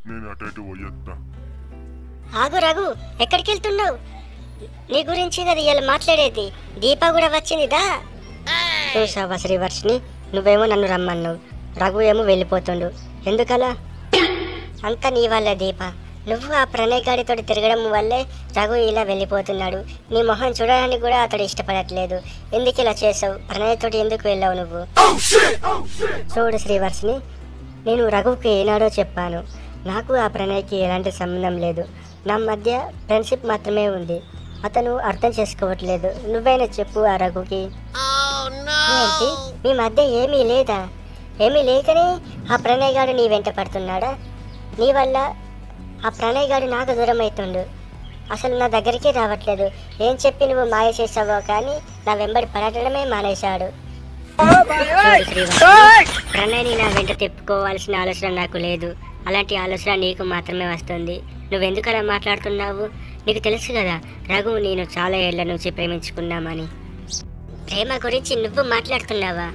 నేను అటు ఇటు పోయేస్తా. ఆగు రఘు, ఎక్కడికి వెళ్తున్నావు? నీ గురించి కదా ఇవాళ మాట్లాడేది. దీప కూడా వచ్చిందిదా. చూసావా శ్రీవర్షిని, నువ్వేమో నన్ను రమ్మన్నావు, రఘు ఏమో వెళ్ళిపోతుండు. ఎందుకలా? అంతా నీ వల్ల దీప. నువ్వు ఆ ప్రణయ్ గాడితో తిరగడం వల్లే రఘు ఇలా వెళ్ళిపోతున్నాడు. నీ మొహం చూడడానికి కూడా అతడు ఇష్టపడట్లేదు. ఎందుకు ఇలా చేసావు? ప్రణయ్తోటి ఎందుకు వెళ్ళావు నువ్వు? చూడు శ్రీవర్షిని, నేను రఘుకి ఏనాడో చెప్పాను, నాకు ఆ ప్రణయ్కి ఎలాంటి సంబంధం లేదు. నా మధ్య ఫ్రెండ్షిప్ మాత్రమే ఉంది. అతను అర్థం చేసుకోవట్లేదు. నువ్వైనా చెప్పు ఆ రఘుకి. ఏంటి, మీ మధ్య ఏమీ లేదా? ఏమీ లేకనే ఆ ప్రణయ్ గాడు నీ వెంట పడుతున్నాడా? నీ వల్ల ఆ ప్రణయ్ గాడు నాకు దూరం అవుతుండు. అసలు నా దగ్గరికి రావట్లేదు. ఏం చెప్పి నువ్వు మాయ చేసావో కానీ నా వెంబడి పడటమే మానేశాడు. ప్రణయ్ని నా వెంట తిప్పుకోవాల్సిన ఆలోచన నాకు లేదు. అలాంటి ఆలోచన నీకు మాత్రమే వస్తుంది. నువ్వెందుకు అలా మాట్లాడుతున్నావు? నీకు తెలుసు కదా, రఘు నేను చాలా ఏళ్ల నుంచి ప్రేమించుకున్నామని. ప్రేమ గురించి నువ్వు మాట్లాడుతున్నావా?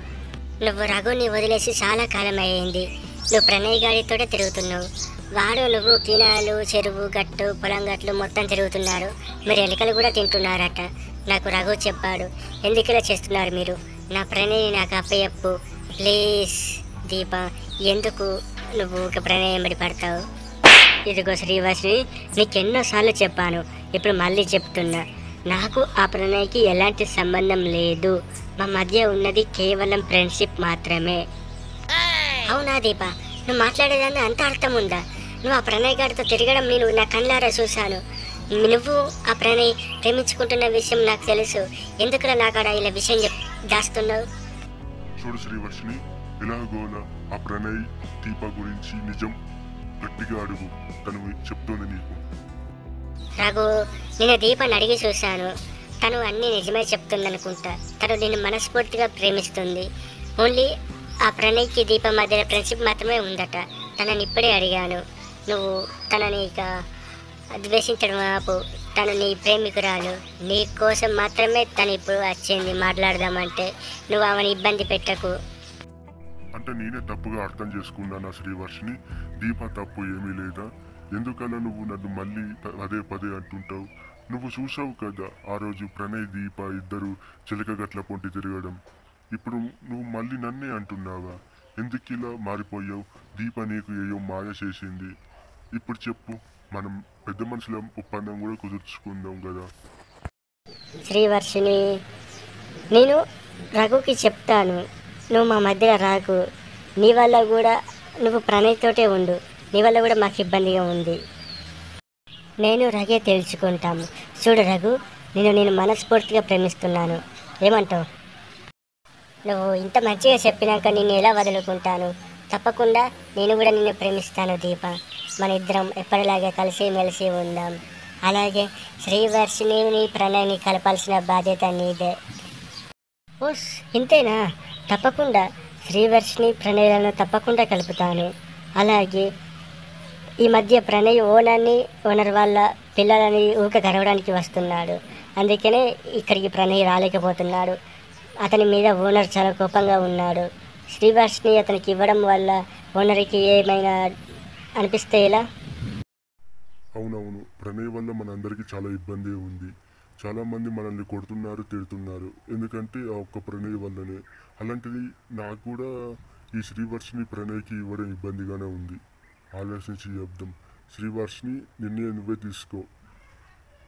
నువ్వు రఘుని వదిలేసి చాలా కాలం అయ్యింది. నువ్వు ప్రణయ్ గాడితోనే తిరుగుతున్నావు. వాడు నువ్వు కినాలు, చెరువు గట్టు, పొలం గట్లు మొత్తం తిరుగుతున్నారు. మీరు ఎలుకలు కూడా తింటున్నారట. నాకు రఘు చెప్పాడు. ఎందుకు ఇలా చేస్తున్నారు మీరు? నా ప్రణయ్ని నాకు అప్పయ్యప్పు ప్లీజ్. దీప, ఎందుకు నువ్వు ఒక ప్రణయం బడి పడతావు? ఇదిగో శ్రీవాసిని, నీకెన్నోసార్లు చెప్పాను, ఇప్పుడు మళ్ళీ చెప్తున్నా. నాకు ఆ ప్రణయ్కి ఎలాంటి సంబంధం లేదు. మా మధ్య ఉన్నది కేవలం ఫ్రెండ్షిప్ మాత్రమే. అవునా దీప, నువ్వు మాట్లాడేదాన్ని అంత అర్థం ఉందా? నువ్వు ఆ ప్రణయ్ గారితో తిరగడం నేను నా కళ్ళారా చూశాను. నువ్వు ఆ ప్రణయ్ ప్రేమించుకుంటున్న విషయం నాకు తెలుసు. ఎందుకులా నాకాడ ఇలా విషయం దాస్తున్నావు? చూడు శ్రీవర్షిని, ఎలాగోలా ఆ ప్రణయ్ దీప గురించి నిజం గట్టిగా అడుగు, తను చెప్తోంది నీకు. రఘు, నేను దీపాన్ని అడిగి చూశాను. తను అన్నీ నిజమే చెప్తుందనుకుంటా. తను నిన్ను మనస్ఫూర్తిగా ప్రేమిస్తుంది. ఓన్లీ ఆ ప్రణయ్కి దీప మధ్య ఫ్రెండ్షిప్ మాత్రమే ఉందట. తనని ఇప్పుడే అడిగాను. నువ్వు తనని ఇక ద్వేషించడం ఆపు. తను నీ ప్రేమికురాలు. నీ కోసం మాత్రమే తను ఇప్పుడు వచ్చింది మాట్లాడదామంటే. నువ్వు ఆమెను ఇబ్బంది పెట్టకు. అంటే నేనే తప్పుగా అర్థం చేసుకున్నానా శ్రీవర్షిని? దీప తప్పు ఏమీ లేదా? ఎందుకలా నువ్వు నన్ను మళ్ళీ పదే పదే అంటుంటావు? నువ్వు చూసావు కదా ఆ రోజు ప్రణయ్ దీప ఇద్దరు చిలక గట్ల పొంటి తిరగడం. ఇప్పుడు నువ్వు మళ్ళీ నన్నే అంటున్నావా? ఎందుకు ఇలా మారిపోయావు? దీప నీకు ఏయో మాయ చేసింది. ఇప్పుడు చెప్పు, మనం పెద్ద మనుషుల ఒప్పందం కూడా కుదుర్చుకుందాం కదా. శ్రీవర్షిని, నేను రఘుకి చెప్తాను, నువ్వు మా మధ్యలో రాకు. నీ వల్ల కూడా నువ్వు ప్రణయ్తోటే ఉండు. నీ వల్ల కూడా మాకు ఇబ్బందిగా ఉంది. నేను రఘే తెలుసుకుంటాము. చూడు రఘు, నేను మనస్ఫూర్తిగా ప్రేమిస్తున్నాను. ఏమంటావు? నువ్వు ఇంత మంచిగా చెప్పినాక నిన్ను ఎలా వదులుకుంటాను? తప్పకుండా నేను కూడా నిన్ను ప్రేమిస్తాను దీప. మన ఇద్దరం ఎప్పటిలాగే కలిసి మెలిసి ఉందాం. అలాగే శ్రీవర్షిని నీ ప్రణయ్ని కలపాల్సిన బాధ్యత నీదే. ఓస్, ఇంతేనా? తప్పకుండా శ్రీవర్షిని ప్రణయ్లను తప్పకుండా కలుపుతాను. అలాగే ఈ మధ్య ప్రణయ్ ఓనర్ వాళ్ళ పిల్లలని ఊక గడవడానికి వస్తున్నాడు. అందుకనే ఇక్కడికి ప్రణయ్ రాలేకపోతున్నాడు. అతని మీద ఓనర్ చాలా కోపంగా ఉన్నాడు. శ్రీవర్షిని అతనికి ఇవ్వడం వల్ల ఓనర్కి ఏమైనా అనిపిస్తే ఎలా? అవునవును, ప్రణయ్ వల్ల మనందరికీ చాలా ఇబ్బంది ఉంది. చాలామంది మనల్ని కొడుతున్నారు, తిడుతున్నారు. ఎందుకంటే ఆ ఒక్క ప్రణయ్ వల్లనే. అలాంటిది నాకు కూడా ఈ శ్రీవర్షిని ప్రణయ్కి ఇవ్వడం ఇబ్బందిగానే ఉంది. ఆలోచించి చెప్దాం. శ్రీవర్షిని, నిన్నే నువ్వే తీసుకో.